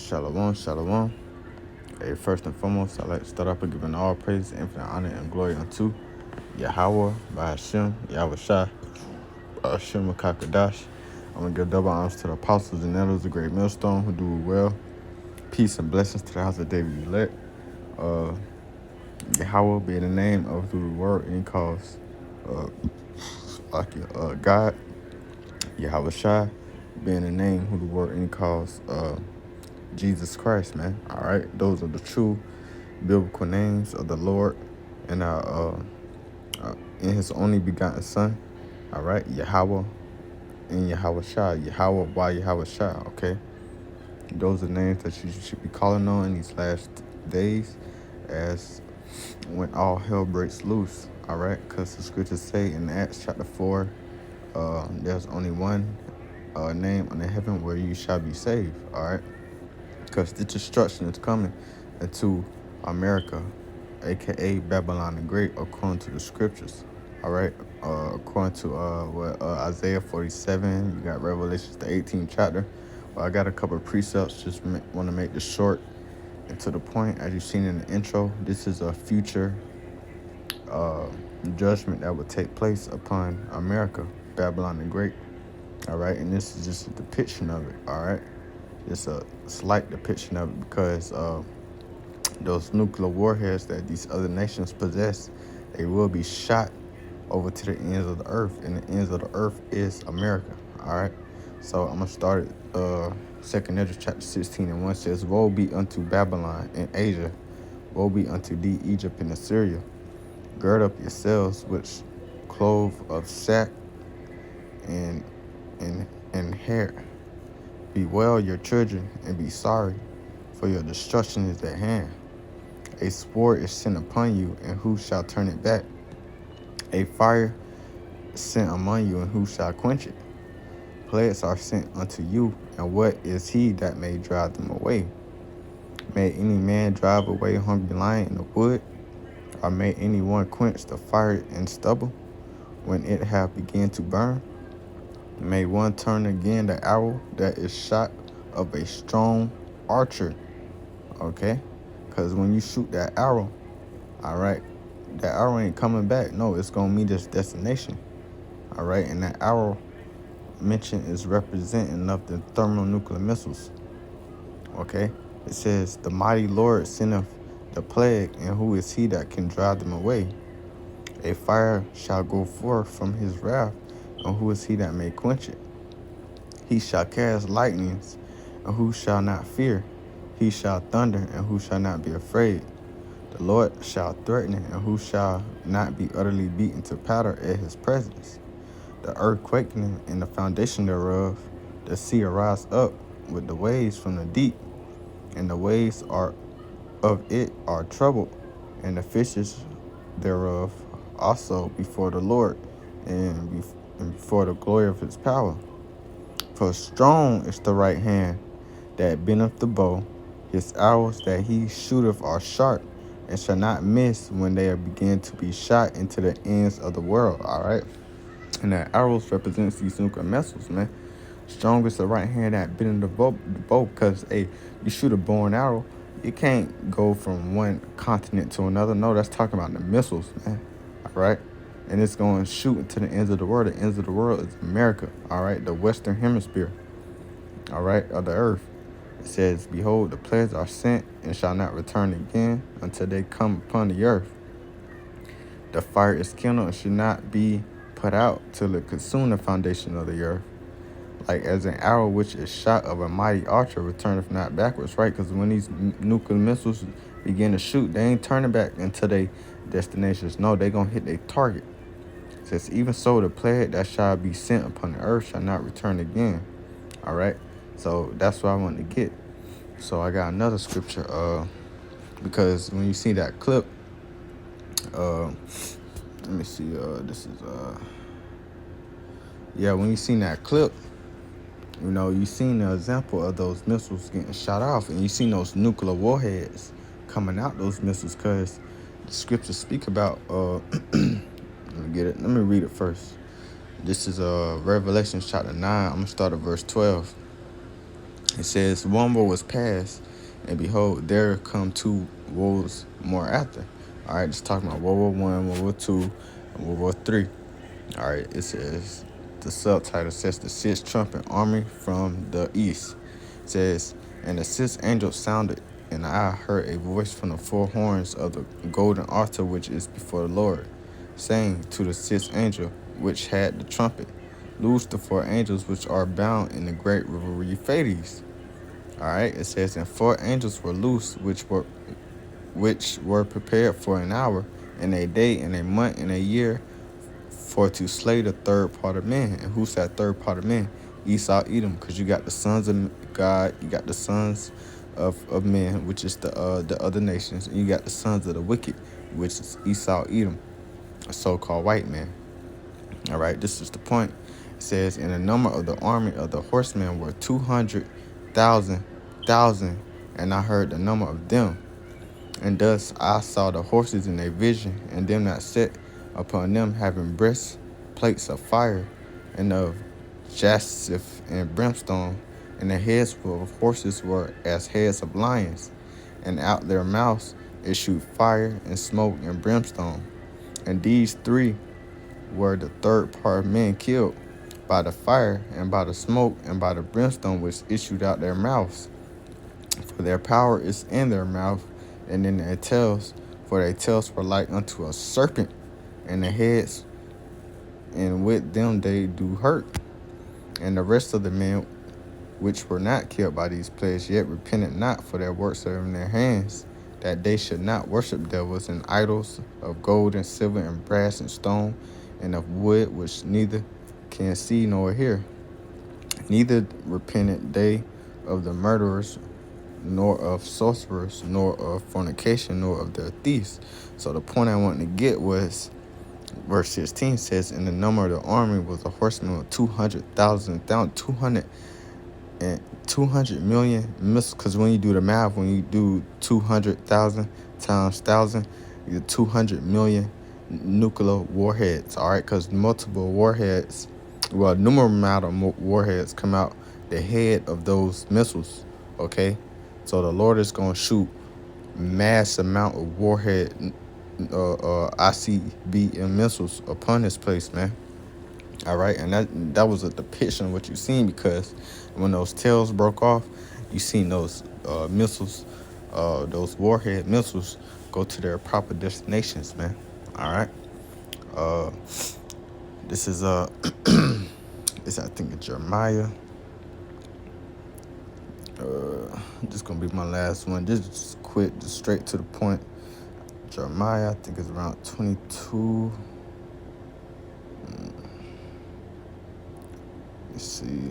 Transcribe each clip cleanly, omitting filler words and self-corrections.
Shalom, shalom. Hey, first and foremost, I'd like to start off by giving all praise, infinite honor, and glory unto Yahweh, by Hashem, Yahweh Shai, Hashem Makakadash. I'm going to give double honors to the apostles and elders, the great millstone, who do well. Peace and blessings to the house of David elect. Yahweh being the name of through the word, and he calls God. Yahweh Shai being the name who the word, and he calls Jesus Christ, man. All right, those are the true biblical names of the Lord and in His only begotten Son. All right, Yahweh and Yahweh Shai. Yahweh by Yahweh Shai. Okay, those are names that you should be calling on in these last days, as when all hell breaks loose. All right, because the scriptures say in Acts chapter 4, there's only one name under heaven where you shall be saved. All right. Because the destruction is coming into America, a.k.a. Babylon the Great, according to the scriptures. All right? According to Isaiah 47, you got Revelations, the 18th chapter. Well, I got a couple of precepts, just want to make this short and to the point. As you've seen in the intro, this is a future judgment that will take place upon America, Babylon the Great. All right? And this is just a depiction of it. All right? It's a slight depiction of it because those nuclear warheads that these other nations possess, they will be shot over to the ends of the earth, and the ends of the earth is America. All right, so I'm gonna start at 2nd Ezra chapter 16:1 says, "Woe be unto Babylon and Asia, woe be unto thee Egypt and Assyria. Gird up yourselves with clove of sack and hair. Bewail your children and be sorry, for your destruction is at hand. A sword is sent upon you, and who shall turn it back? A fire is sent among you, and who shall quench it? Plagues are sent unto you, and what is he that may drive them away? May any man drive away a hungry lion in the wood, or may any one quench the fire in stubble when it hath begun to burn? May one turn again the arrow that is shot of a strong archer." Okay? Because when you shoot that arrow, all right, that arrow ain't coming back. No, it's going to meet its destination. All right? And that arrow mentioned is representing of the thermonuclear missiles. Okay? It says, "The mighty Lord sendeth the plague, and who is he that can drive them away? A fire shall go forth from his wrath, and who is he that may quench it? He shall cast lightnings, and who shall not fear? He shall thunder, and who shall not be afraid? The Lord shall threaten it, and who shall not be utterly beaten to powder at his presence? The earth quaking and the foundation thereof, the sea arise up with the waves from the deep, and the waves of it are troubled, and the fishes thereof also before the Lord, and before the glory of his power. For strong is the right hand that bendeth the bow, his arrows that he shooteth are sharp, and shall not miss when they are begin to be shot into the ends of the world." All right, and that arrows represents these nuclear missiles, man. Strong is the right hand that bendeth the bow, because you shoot a bow and arrow, you can't go from one continent to another. No, that's talking about the missiles, man. All right. And it's going to shoot into the ends of the world. The ends of the world is America, all right, the Western Hemisphere, all right, of the earth. It says, "Behold, the plagues are sent, and shall not return again until they come upon the earth. The fire is kindled, and should not be put out till it consume the foundation of the earth. Like as an arrow which is shot of a mighty archer returneth not backwards," right? Because when these nuclear missiles begin to shoot, they ain't turning back into their destinations. No, they going to hit their target. It says, "Even so, the plague that shall be sent upon the earth shall not return again." All right. So that's what I want to get. So I got another scripture, because when you see that clip, let me see, this is, when you seen that clip, you know, you seen the example of those missiles getting shot off, and you seen those nuclear warheads coming out those missiles, because the scriptures speak about, let me read it first. This is Revelation chapter 9. I'm going to start at verse 12. It says, one war was past, and behold, there come two wars more after. All right, just talking about World War One, World War Two, and World War Three. All right, it says, the subtitle says, the sixth trumpet army from the east. It says, and the sixth angel sounded, and I heard a voice from the four horns of the golden altar which is before the Lord, saying to the sixth angel which had the trumpet, loose the four angels which are bound in the great river Euphrates. All right, it says, and four angels were loose, which were prepared for an hour, and a day, and a month, and a year, for to slay the third part of men. And who's that third part of men? Esau, Edom, because you got the sons of God, you got the sons of men, which is the other nations, and you got the sons of the wicked, which is Esau, Edom, a so-called white man. All right, this is the point. It says, and the number of the army of the horsemen were 200,000, and I heard the number of them. And thus I saw the horses in a vision, and them that sat upon them having breastplates of fire, and of jasper and brimstone, and the heads of horses were as heads of lions, and out their mouths issued fire and smoke and brimstone. And these three were the third part of men killed by the fire, and by the smoke, and by the brimstone which issued out their mouths. For their power is in their mouth, and in their tails, for their tails were like unto a serpent, and the heads, and with them they do hurt. And the rest of the men which were not killed by these plagues yet repented not for their works in their hands, that they should not worship devils and idols of gold and silver and brass and stone and of wood, which neither can see nor hear. Neither repented they of the murderers, nor of sorcerers, nor of fornication, nor of their thieves. So the point I wanted to get was, verse 16 says, and the number of the army was a horseman of 200,000, 200 million missiles. Because when you do the math, when you do 200,000 times 1,000, you get 200 million nuclear warheads. All right, because multiple warheads, well, a numerous amount of warheads come out the head of those missiles. Okay, so the Lord is going to shoot mass amount of warhead ICBM missiles upon this place, man. All right, and that was a depiction of what you seen, because when those tails broke off, you seen those missiles, those warhead missiles, go to their proper destinations, man. All right, this is this I think it's Jeremiah. This gonna be my last one. This is just quick, just straight to the point. Jeremiah, I think it's around 22. Let's see.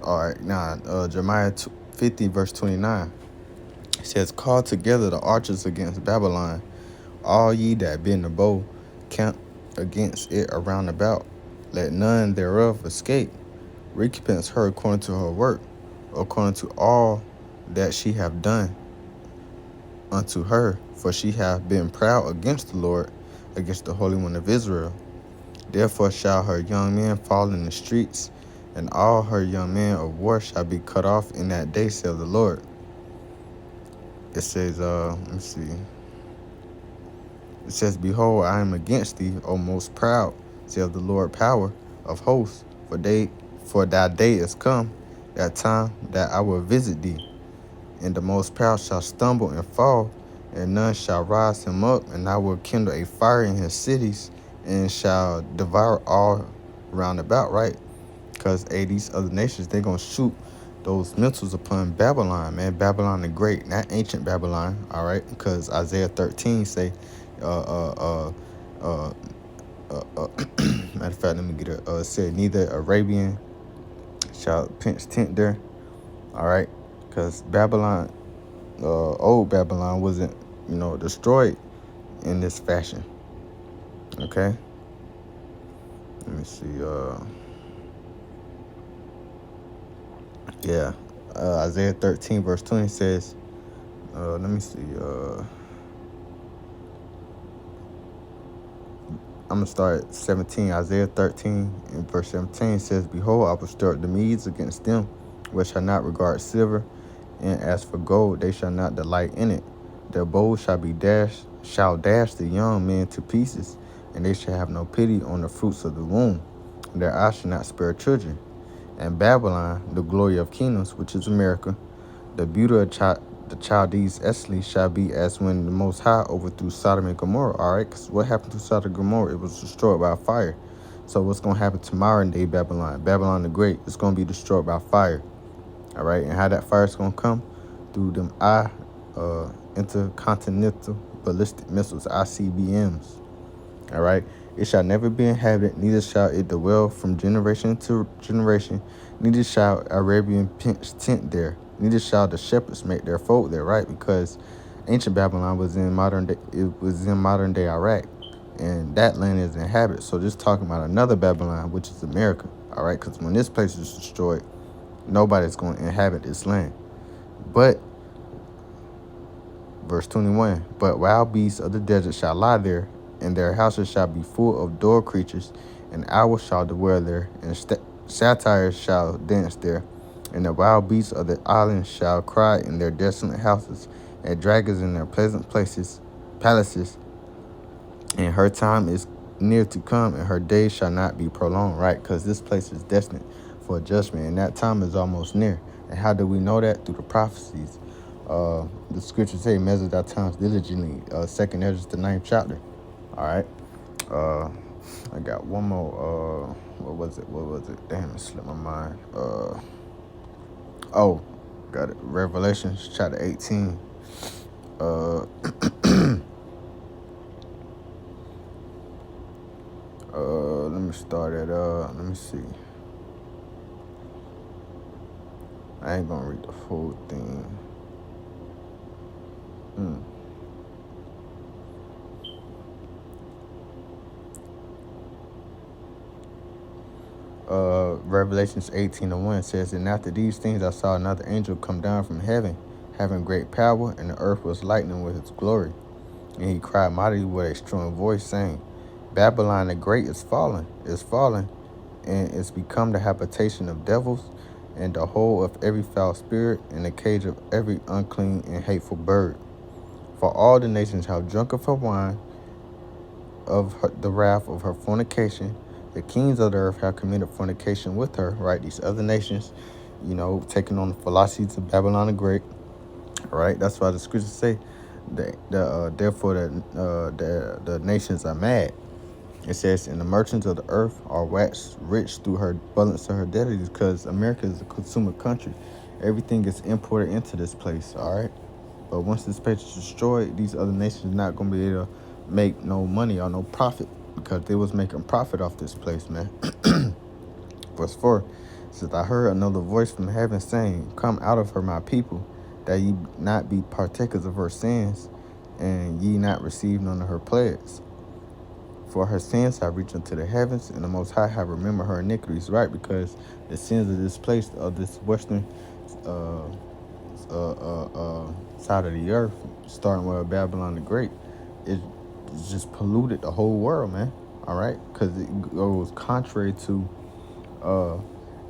All right, now Jeremiah 50 verse 29. It says, call together the archers against Babylon, all ye that bend the bow, camp against it around about. Let none thereof escape. Recompense her according to her work, according to all that she have done unto her, for she hath been proud against the Lord, against the Holy One of Israel. Therefore shall her young men fall in the streets, and all her young men of war shall be cut off in that day, saith the Lord. It says, let me see. It says, behold, I am against thee, O most proud, saith the Lord power of hosts, for thy day is come, that time that I will visit thee. And the most proud shall stumble and fall, and none shall rise him up, and I will kindle a fire in his cities, and shall devour all round about, right? Because these other nations, they're going to shoot those missiles upon Babylon, man. Babylon the Great, not ancient Babylon, all right? Because Isaiah 13 say, matter of fact, let me get it. Said, neither Arabian shall pitch tent there, all right? Because Babylon, old Babylon wasn't, destroyed in this fashion, okay? Let me see, yeah, Isaiah 13 verse 20 says, let me see, I'm gonna start at 17. Isaiah 13 and verse 17 says, "Behold, I will stir up the Medes against them, which shall not regard silver, and as for gold, they shall not delight in it. Their bows shall dash the young men to pieces, and they shall have no pity on the fruits of the womb. And their eyes shall not spare children. And Babylon, the glory of kingdoms, which is America, the beauty of the Chaldees Esli shall be as when the Most High overthrew Sodom and Gomorrah." All right, because what happened to Sodom and Gomorrah? It was destroyed by fire. So what's going to happen to modern day Babylon? Babylon the Great is going to be destroyed by fire. All right, and how that fire is going to come? Through them intercontinental ballistic missiles, ICBMs. All right, it shall never be inhabited, neither shall it dwell from generation to generation, neither shall Arabian tent there, neither shall the shepherds make their fold there. Right, because ancient Babylon was in modern day. It was in modern day Iraq, and that land is inhabited. So just talking about another Babylon, which is America. All right, because when this place is destroyed, nobody's going to inhabit this land. But verse 21, "But wild beasts of the desert shall lie there, and their houses shall be full of door creatures, and owls shall dwell there, and satyrs shall dance there, and the wild beasts of the islands shall cry in their desolate houses, and dragons in their pleasant palaces. And her time is near to come, and her days shall not be prolonged." Right, because this place is destined for judgment, and that time is almost near. And how do we know that? Through the prophecies. The scriptures say, "Measure thy times diligently." 2nd Ezra, the 9th chapter. All right. I got one more. What was it? Damn, it slipped my mind. Got it. Revelation chapter 18. Let me start at. Let me see. I ain't gonna read the whole thing. Revelations 18:1 says, "And after these things I saw another angel come down from heaven, having great power, and the earth was lightning with his glory. And he cried mightily with a strong voice, saying, Babylon the Great is fallen, and is become the habitation of devils, and the hole of every foul spirit, and the cage of every unclean and hateful bird. For all the nations have drunk of her wine, the wrath of her fornication. The kings of the earth have committed fornication with her." Right, these other nations, taking on the philosophies of Babylon the Great. Right, that's why the scriptures say that therefore the nations are mad. It says, "And the merchants of the earth are waxed rich through her abundance of her debtors," because America is a consumer country. Everything is imported into this place. All right, but once this place is destroyed, these other nations are not going to be able to make no money or no profit, because they was making profit off this place, man. Verse 4 says, "I heard another voice from heaven saying, Come out of her, my people, that ye not be partakers of her sins, and ye not receive none of her plagues. For her sins have reached unto the heavens, and the Most High have remembered her iniquities." Right, because the sins of this place, of this western side of the earth, starting with Babylon the Great, it just polluted the whole world, man. All right, because it goes contrary to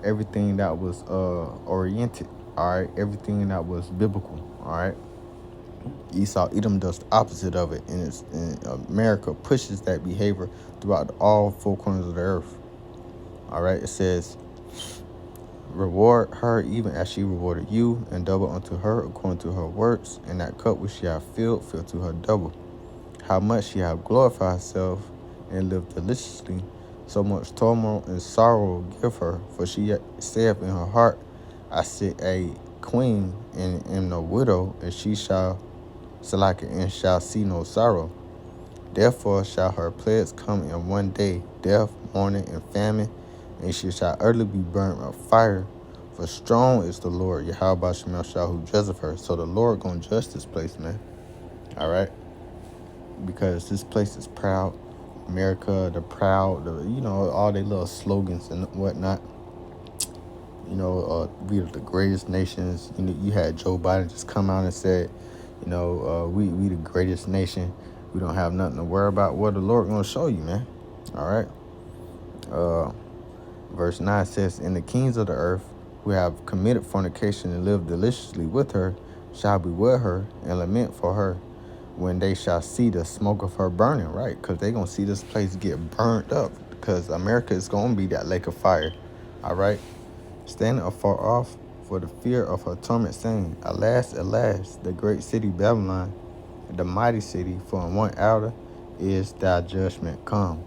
everything that was oriented. All right, everything that was biblical. All right, Esau, Edom does the opposite of it, and America pushes that behavior throughout all four corners of the earth. All right, it says, "Reward her even as she rewarded you, and double unto her according to her works, and that cup which she hath filled, fill to her double. How much she hath glorified herself and lived deliciously, so much turmoil and sorrow give her. For she saith in her heart, I sit a queen and am no widow, and she shall and shall see no sorrow. Therefore shall her plagues come in one day, death, mourning, and famine, and she shall utterly be burnt with fire. For strong is the Lord, Yahweh Shemel Shah, who judgeth her." So the Lord gonna judge this place, man. All right, because this place is proud. America, the proud, all their little slogans and whatnot. We are the greatest nations. You had Joe Biden just come out and said, we the greatest nation. We don't have nothing to worry about. Well, the Lord gonna show you, man. All right. Uh, Verse 9 says, "And the kings of the earth who have committed fornication and lived deliciously with her shall bewail her and lament for her when they shall see the smoke of her burning," right? Because they're going to see this place get burnt up because America is going to be that lake of fire. All right. Standing afar off for the fear of her torment, saying, "Alas, alas, the great city Babylon, the mighty city, for in 1 hour is thy judgment come."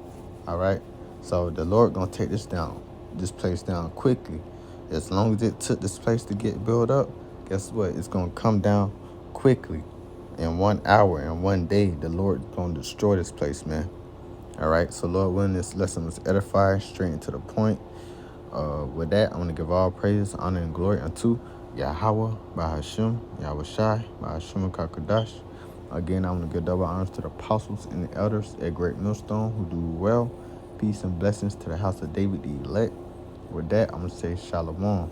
All right. So the Lord gonna take this place down quickly. As long as it took this place to get built up, guess what? It's gonna come down quickly. In 1 hour, in one day, the Lord gonna destroy this place, man. All right. So Lord, when this lesson was edifying, straight and to the point. With that, I'm going to give all praise, honor, and glory unto Yahweh, Bahashim, Yahweh Shai, Bahashim Kakadash. Again, I'm going to give double honors to the apostles and the elders at Great Millstone who do well. Peace and blessings to the house of David, the elect. With that, I'm going to say Shalom.